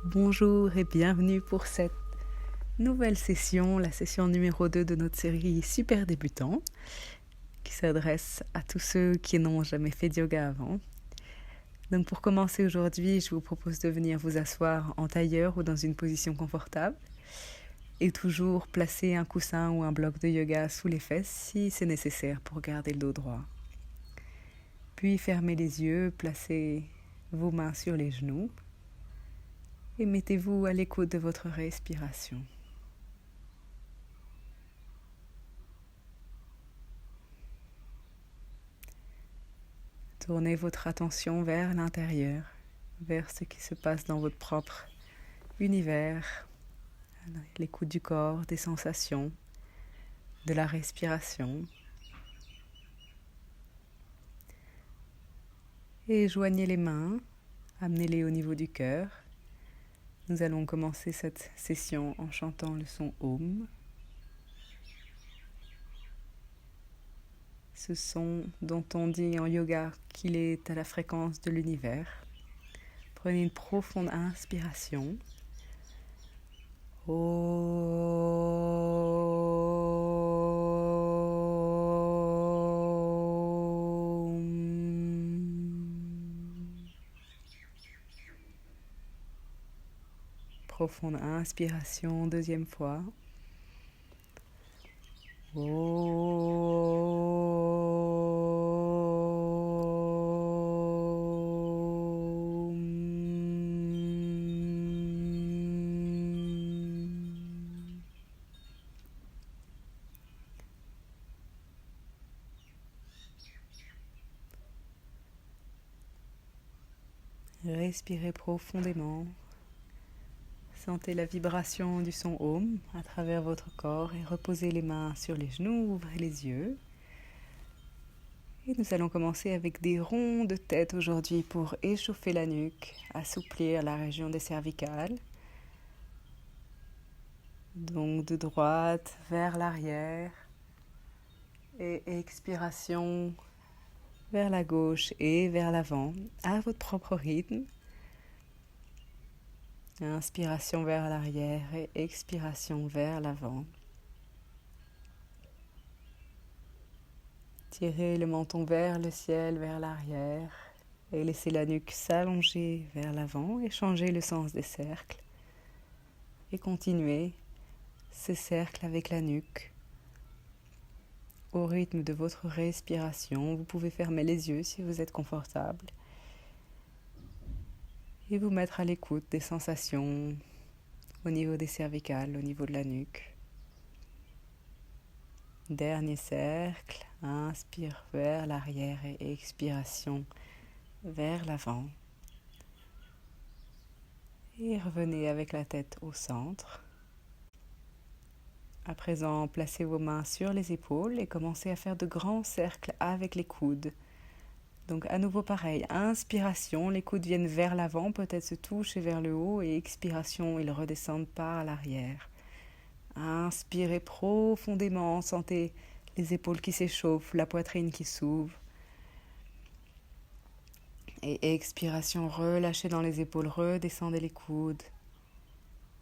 Bonjour et bienvenue pour cette nouvelle session, la session numéro 2 de notre série Super Débutant, qui s'adresse à tous ceux qui n'ont jamais fait de yoga avant. Donc pour commencer aujourd'hui, je vous propose de venir vous asseoir en tailleur ou dans une position confortable et toujours placer un coussin ou un bloc de yoga sous les fesses si c'est nécessaire pour garder le dos droit. Puis fermez les yeux, placez vos mains sur les genoux et mettez-vous à l'écoute de votre respiration. Tournez votre attention vers l'intérieur, vers ce qui se passe dans votre propre univers, l'écoute du corps, des sensations, de la respiration. Et joignez les mains, amenez-les au niveau du cœur. Nous allons commencer cette session en chantant le son Om. Ce son dont on dit en yoga qu'il est à la fréquence de l'univers. Prenez une profonde inspiration. Profonde inspiration, deuxième fois. Respirez profondément. Sentez la vibration du son Om à travers votre corps et reposez les mains sur les genoux, ouvrez les yeux. Et nous allons commencer avec des ronds de tête aujourd'hui pour échauffer la nuque, assouplir la région des cervicales. Donc de droite vers l'arrière et expiration vers la gauche et vers l'avant à votre propre rythme. Inspiration vers l'arrière et expiration vers l'avant. Tirez le menton vers le ciel, vers l'arrière et laissez la nuque s'allonger vers l'avant et changez le sens des cercles. Et continuez ces cercles avec la nuque au rythme de votre respiration. Vous pouvez fermer les yeux si vous êtes confortable et vous mettre à l'écoute des sensations au niveau des cervicales, au niveau de la nuque. Dernier cercle, inspire vers l'arrière et expiration vers l'avant. Et revenez avec la tête au centre. À présent, placez vos mains sur les épaules et commencez à faire de grands cercles avec les coudes. Donc à nouveau pareil, inspiration, les coudes viennent vers l'avant, peut-être se toucher vers le haut et expiration, ils redescendent par l'arrière. Inspirez profondément, sentez les épaules qui s'échauffent, la poitrine qui s'ouvre. Et expiration, relâchez dans les épaules, redescendez les coudes.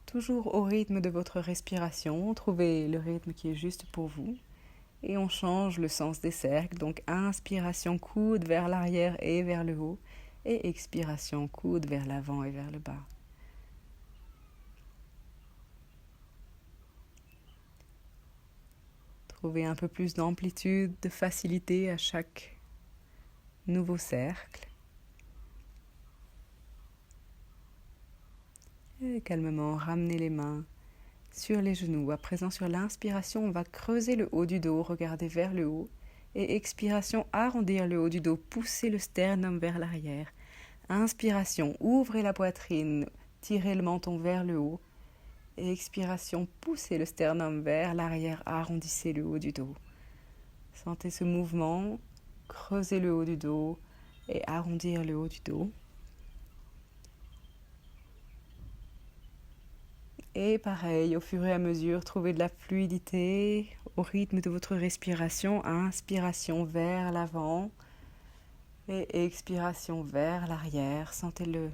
Toujours au rythme de votre respiration, trouvez le rythme qui est juste pour vous. Et on change le sens des cercles, donc inspiration, coude vers l'arrière et vers le haut. Et expiration, coude vers l'avant et vers le bas. Trouvez un peu plus d'amplitude, de facilité à chaque nouveau cercle. Et calmement, ramenez les mains sur les genoux. À présent, sur l'inspiration, on va creuser le haut du dos, regarder vers le haut. Et expiration, arrondir le haut du dos, pousser le sternum vers l'arrière. Inspiration, ouvrez la poitrine, tirez le menton vers le haut. Et expiration, poussez le sternum vers l'arrière, arrondissez le haut du dos. Sentez ce mouvement, creusez le haut du dos et arrondir le haut du dos. Et pareil, au fur et à mesure, trouvez de la fluidité au rythme de votre respiration. Inspiration vers l'avant et expiration vers l'arrière. Sentez-le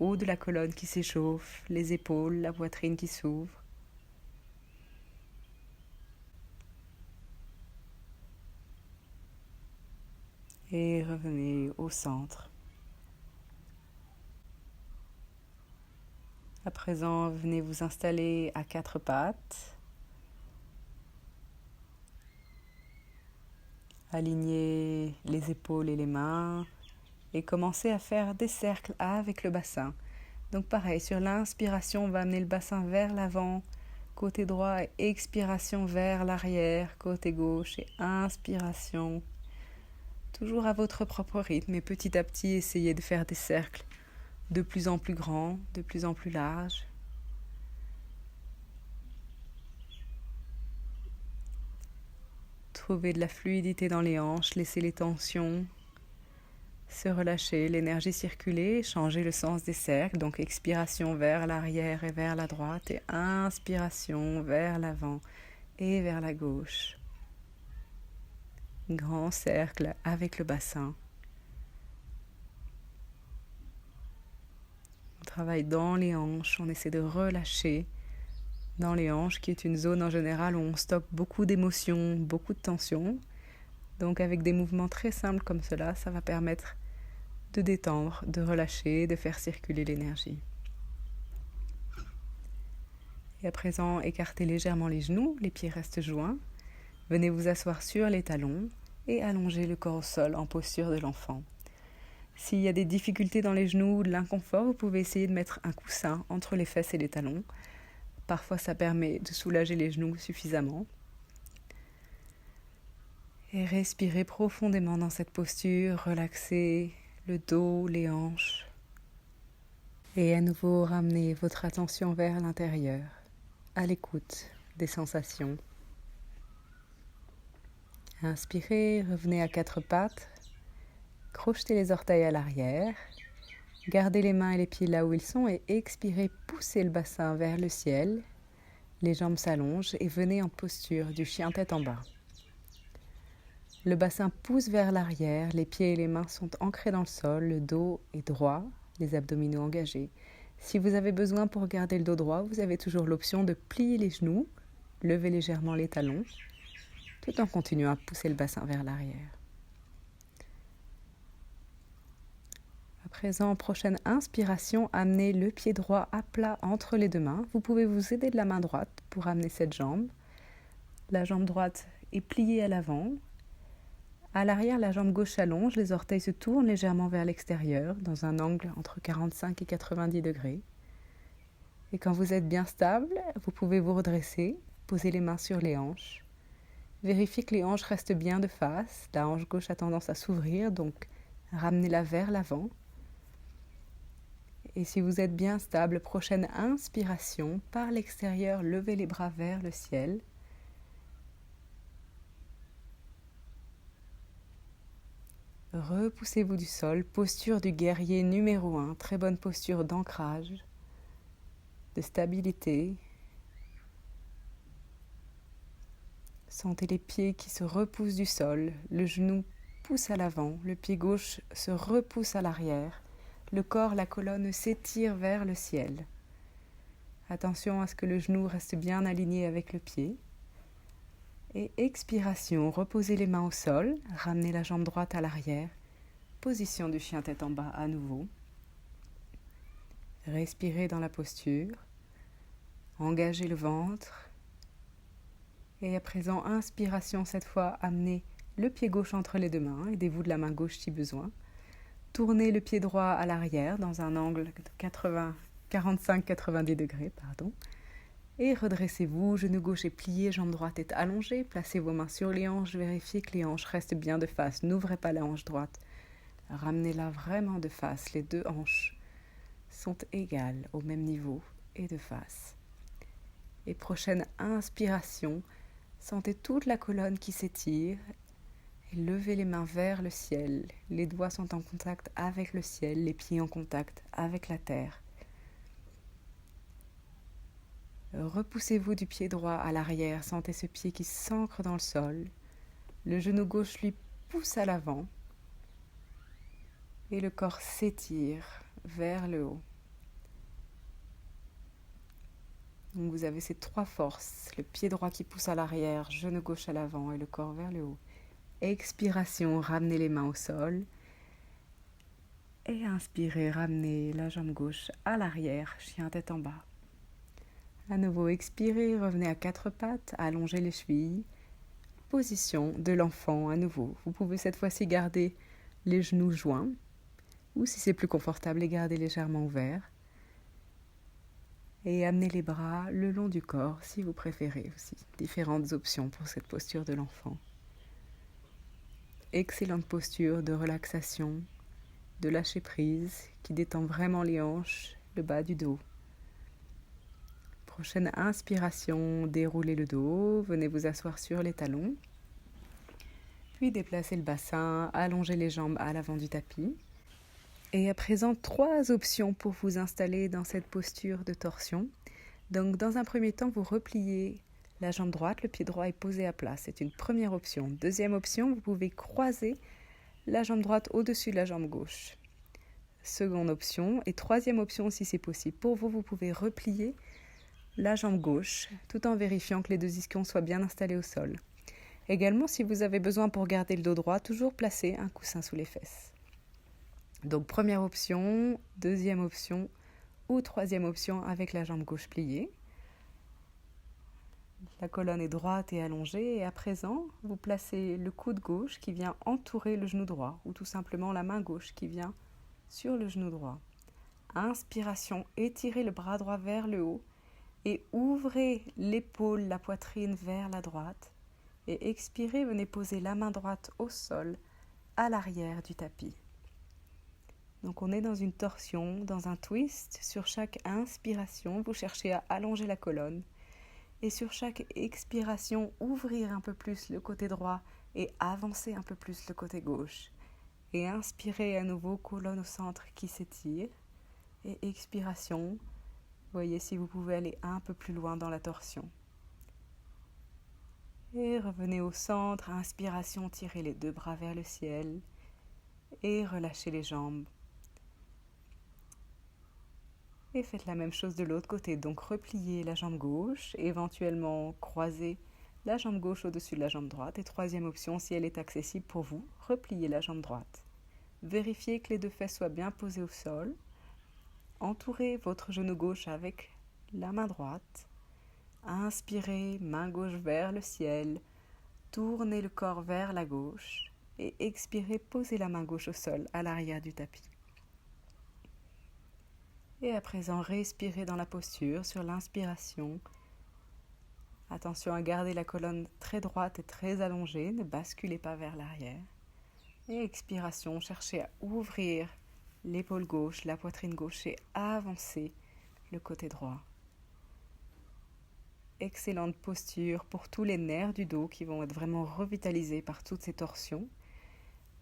haut de la colonne qui s'échauffe, les épaules, la poitrine qui s'ouvre. Et revenez au centre. À présent, venez vous installer à quatre pattes. Alignez les épaules et les mains et commencez à faire des cercles avec le bassin. Donc pareil, sur l'inspiration, on va amener le bassin vers l'avant, côté droit, et expiration vers l'arrière, côté gauche, et inspiration. Toujours à votre propre rythme et petit à petit, essayez de faire des cercles de plus en plus grands, de plus en plus larges. Trouvez de la fluidité dans les hanches, laissez les tensions se relâcher, l'énergie circuler, changez le sens des cercles, donc expiration vers l'arrière et vers la droite et inspiration vers l'avant et vers la gauche. Grand cercle avec le bassin. On travaille dans les hanches, on essaie de relâcher dans les hanches, qui est une zone en général où on stocke beaucoup d'émotions, beaucoup de tensions. Donc avec des mouvements très simples comme cela, ça va permettre de détendre, de relâcher, de faire circuler l'énergie. Et à présent, écartez légèrement les genoux, les pieds restent joints. Venez vous asseoir sur les talons et allongez le corps au sol en posture de l'enfant. S'il y a des difficultés dans les genoux ou de l'inconfort, vous pouvez essayer de mettre un coussin entre les fesses et les talons. Parfois, ça permet de soulager les genoux suffisamment. Et respirez profondément dans cette posture, relaxez le dos, les hanches. Et à nouveau, ramenez votre attention vers l'intérieur, à l'écoute des sensations. Inspirez, revenez à quatre pattes, crochetez les orteils à l'arrière, gardez les mains et les pieds là où ils sont et expirez, poussez le bassin vers le ciel, les jambes s'allongent et venez en posture du chien tête en bas. Le bassin pousse vers l'arrière, les pieds et les mains sont ancrés dans le sol, le dos est droit, les abdominaux engagés. Si vous avez besoin pour garder le dos droit, vous avez toujours l'option de plier les genoux, lever légèrement les talons, tout en continuant à pousser le bassin vers l'arrière. À présent, prochaine inspiration, amenez le pied droit à plat entre les deux mains. Vous pouvez vous aider de la main droite pour amener cette jambe. La jambe droite est pliée à l'avant. À l'arrière, la jambe gauche s'allonge, les orteils se tournent légèrement vers l'extérieur, dans un angle entre 45 et 90 degrés. Et quand vous êtes bien stable, vous pouvez vous redresser, poser les mains sur les hanches. Vérifiez que les hanches restent bien de face. La hanche gauche a tendance à s'ouvrir, donc ramenez-la vers l'avant. Et si vous êtes bien stable, prochaine inspiration, par l'extérieur, levez les bras vers le ciel. Repoussez-vous du sol, posture du guerrier numéro 1, très bonne posture d'ancrage, de stabilité. Sentez les pieds qui se repoussent du sol, le genou pousse à l'avant, le pied gauche se repousse à l'arrière, le corps, la colonne s'étire vers le ciel. Attention à ce que le genou reste bien aligné avec le pied. Et expiration, reposez les mains au sol, ramenez la jambe droite à l'arrière, position du chien tête en bas à nouveau. Respirez dans la posture, engagez le ventre. Et à présent, inspiration cette fois, amenez le pied gauche entre les deux mains, aidez-vous de la main gauche si besoin. Tournez le pied droit à l'arrière dans un angle de 45-90 degrés. Et redressez-vous, genou gauche est plié, jambe droite est allongée. Placez vos mains sur les hanches, vérifiez que les hanches restent bien de face. N'ouvrez pas la hanche droite. Ramenez-la vraiment de face. Les deux hanches sont égales, au même niveau et de face. Et prochaine inspiration, sentez toute la colonne qui s'étire. Et levez les mains vers le ciel. Les doigts sont en contact avec le ciel, les pieds en contact avec la terre. Repoussez-vous du pied droit à l'arrière, sentez ce pied qui s'ancre dans le sol. Le genou gauche lui pousse à l'avant et le corps s'étire vers le haut. Donc vous avez ces 3 forces, le pied droit qui pousse à l'arrière, genou gauche à l'avant et le corps vers le haut. Expiration, ramenez les mains au sol. Et inspirez, ramenez la jambe gauche à l'arrière, chien tête en bas. À nouveau, expirez, revenez à 4 pattes, allongez les chevilles. Position de l'enfant à nouveau. Vous pouvez cette fois-ci garder les genoux joints ou si c'est plus confortable, les garder légèrement ouverts. Et amenez les bras le long du corps si vous préférez aussi. Différentes options pour cette posture de l'enfant. Excellente posture de relaxation, de lâcher prise qui détend vraiment les hanches, le bas du dos. Prochaine inspiration, déroulez le dos, venez vous asseoir sur les talons. Puis déplacez le bassin, allongez les jambes à l'avant du tapis. Et à présent, 3 options pour vous installer dans cette posture de torsion. Donc dans un premier temps, vous repliez la jambe droite, le pied droit est posé à plat. C'est une première option. Deuxième option, vous pouvez croiser la jambe droite au-dessus de la jambe gauche. Seconde option. Et troisième option, si c'est possible pour vous, vous pouvez replier la jambe gauche tout en vérifiant que les 2 ischions soient bien installés au sol. Également, si vous avez besoin pour garder le dos droit, toujours placer un coussin sous les fesses. Donc première option, deuxième option ou troisième option avec la jambe gauche pliée. La colonne est droite et allongée et à présent, vous placez le coude gauche qui vient entourer le genou droit ou tout simplement la main gauche qui vient sur le genou droit. Inspiration, étirez le bras droit vers le haut et ouvrez l'épaule, la poitrine vers la droite. Et expirez, venez poser la main droite au sol à l'arrière du tapis. Donc on est dans une torsion, dans un twist. Sur chaque inspiration, vous cherchez à allonger la colonne. Et sur chaque expiration, ouvrir un peu plus le côté droit et avancer un peu plus le côté gauche. Et inspirez à nouveau, colonne au centre qui s'étire. Et expiration, voyez si vous pouvez aller un peu plus loin dans la torsion. Et revenez au centre, inspiration, tirez les 2 bras vers le ciel. Et relâchez les jambes. Et faites la même chose de l'autre côté, donc repliez la jambe gauche, éventuellement croisez la jambe gauche au-dessus de la jambe droite. Et troisième option, si elle est accessible pour vous, repliez la jambe droite. Vérifiez que les 2 fesses soient bien posées au sol. Entourez votre genou gauche avec la main droite. Inspirez, main gauche vers le ciel. Tournez le corps vers la gauche. Et expirez, posez la main gauche au sol, à l'arrière du tapis. Et à présent, respirez dans la posture sur l'inspiration. Attention à garder la colonne très droite et très allongée, ne basculez pas vers l'arrière. Et expiration, cherchez à ouvrir l'épaule gauche, la poitrine gauche et avancer le côté droit. Excellente posture pour tous les nerfs du dos qui vont être vraiment revitalisés par toutes ces torsions.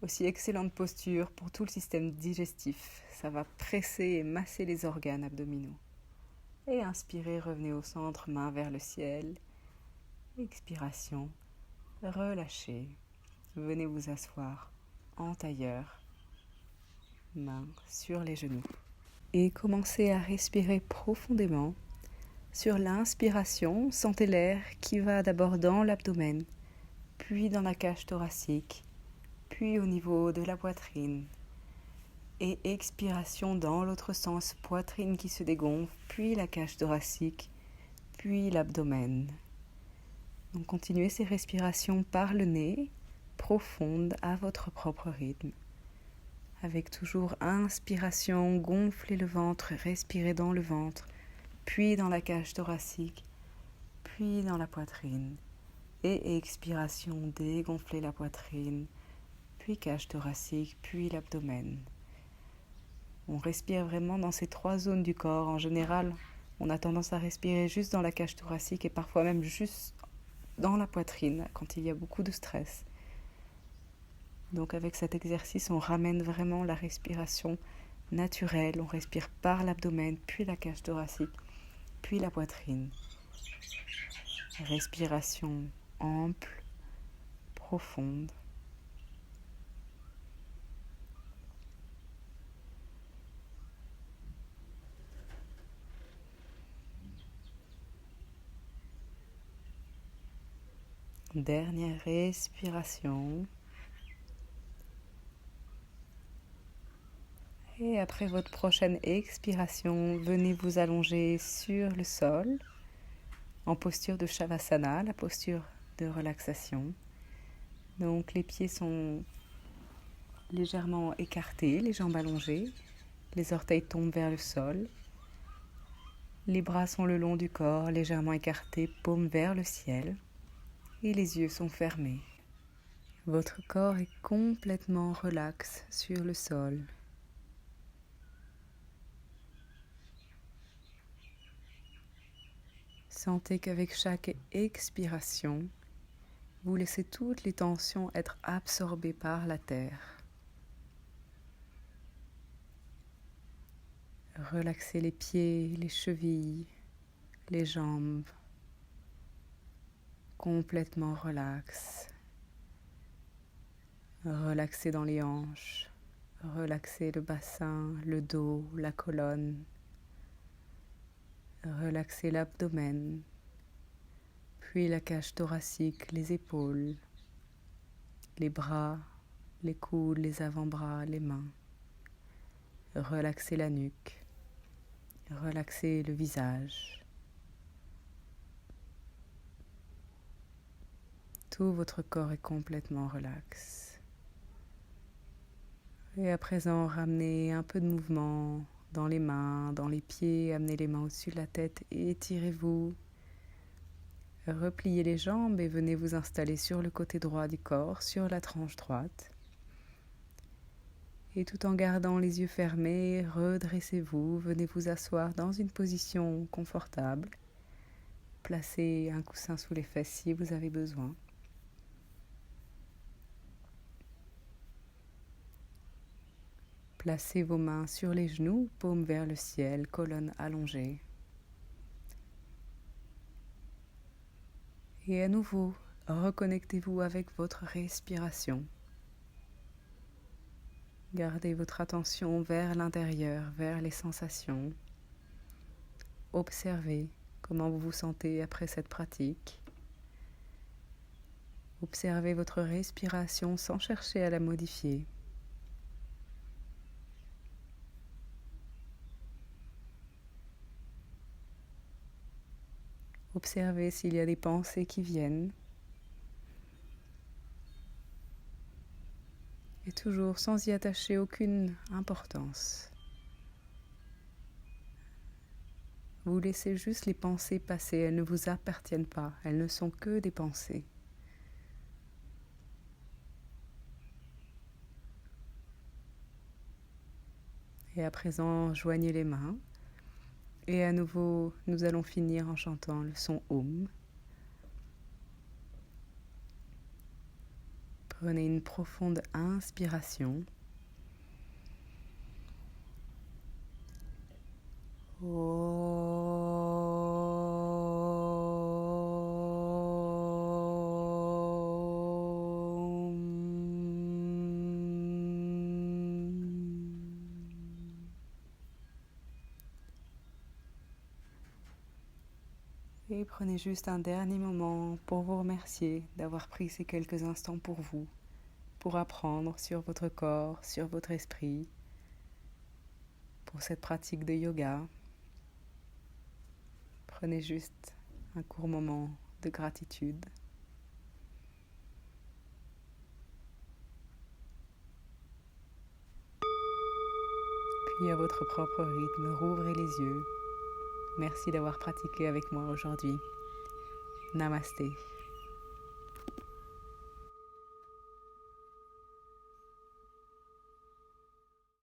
Aussi excellente posture pour tout le système digestif. Ça va presser et masser les organes abdominaux. Et inspirez, revenez au centre, main vers le ciel. Expiration, relâchez. Venez vous asseoir en tailleur, main sur les genoux. Et commencez à respirer profondément. Sur l'inspiration, sentez l'air qui va d'abord dans l'abdomen, puis dans la cage thoracique, puis au niveau de la poitrine. Et expiration dans l'autre sens, poitrine qui se dégonfle, puis la cage thoracique, puis l'abdomen. Donc continuez ces respirations par le nez, profondes à votre propre rythme. Avec toujours inspiration, gonflez le ventre, respirez dans le ventre, puis dans la cage thoracique, puis dans la poitrine. Et expiration, dégonflez la poitrine, puis cage thoracique, puis l'abdomen. On respire vraiment dans ces 3 zones du corps. En général, on a tendance à respirer juste dans la cage thoracique et parfois même juste dans la poitrine quand il y a beaucoup de stress. Donc avec cet exercice, on ramène vraiment la respiration naturelle. On respire par l'abdomen, puis la cage thoracique, puis la poitrine. Respiration ample, profonde. Dernière respiration. Et après votre prochaine expiration, venez vous allonger sur le sol en posture de Shavasana, la posture de relaxation. Donc les pieds sont légèrement écartés, les jambes allongées, les orteils tombent vers le sol. Les bras sont le long du corps, légèrement écartés, paumes vers le ciel. Et les yeux sont fermés. Votre corps est complètement relax sur le sol. Sentez qu'avec chaque expiration, vous laissez toutes les tensions être absorbées par la terre. Relaxez les pieds, les chevilles, les jambes. Complètement relax. Relaxez dans les hanches. Relaxez le bassin, le dos, la colonne. Relaxez l'abdomen, puis la cage thoracique, les épaules, les bras, les coudes, les avant-bras, les mains. Relaxez la nuque. Relaxez le visage. Tout votre corps est complètement relax. Et à présent, ramenez un peu de mouvement dans les mains, dans les pieds, amenez les mains au-dessus de la tête, étirez-vous. Repliez les jambes et venez vous installer sur le côté droit du corps, sur la tranche droite. Et tout en gardant les yeux fermés, redressez-vous, venez vous asseoir dans une position confortable. Placez un coussin sous les fesses si vous avez besoin. Placez vos mains sur les genoux, paumes vers le ciel, colonne allongée. Et à nouveau, reconnectez-vous avec votre respiration. Gardez votre attention vers l'intérieur, vers les sensations. Observez comment vous vous sentez après cette pratique. Observez votre respiration sans chercher à la modifier. Observez s'il y a des pensées qui viennent. Et toujours sans y attacher aucune importance. Vous laissez juste les pensées passer, elles ne vous appartiennent pas, elles ne sont que des pensées. Et à présent, joignez les mains. Et à nouveau, nous allons finir en chantant le son Om. Prenez une profonde inspiration. Et prenez juste un dernier moment pour vous remercier d'avoir pris ces quelques instants pour vous, pour apprendre sur votre corps, sur votre esprit, pour cette pratique de yoga. Prenez juste un court moment de gratitude. Puis à votre propre rythme, rouvrez les yeux. Merci d'avoir pratiqué avec moi aujourd'hui. Namasté.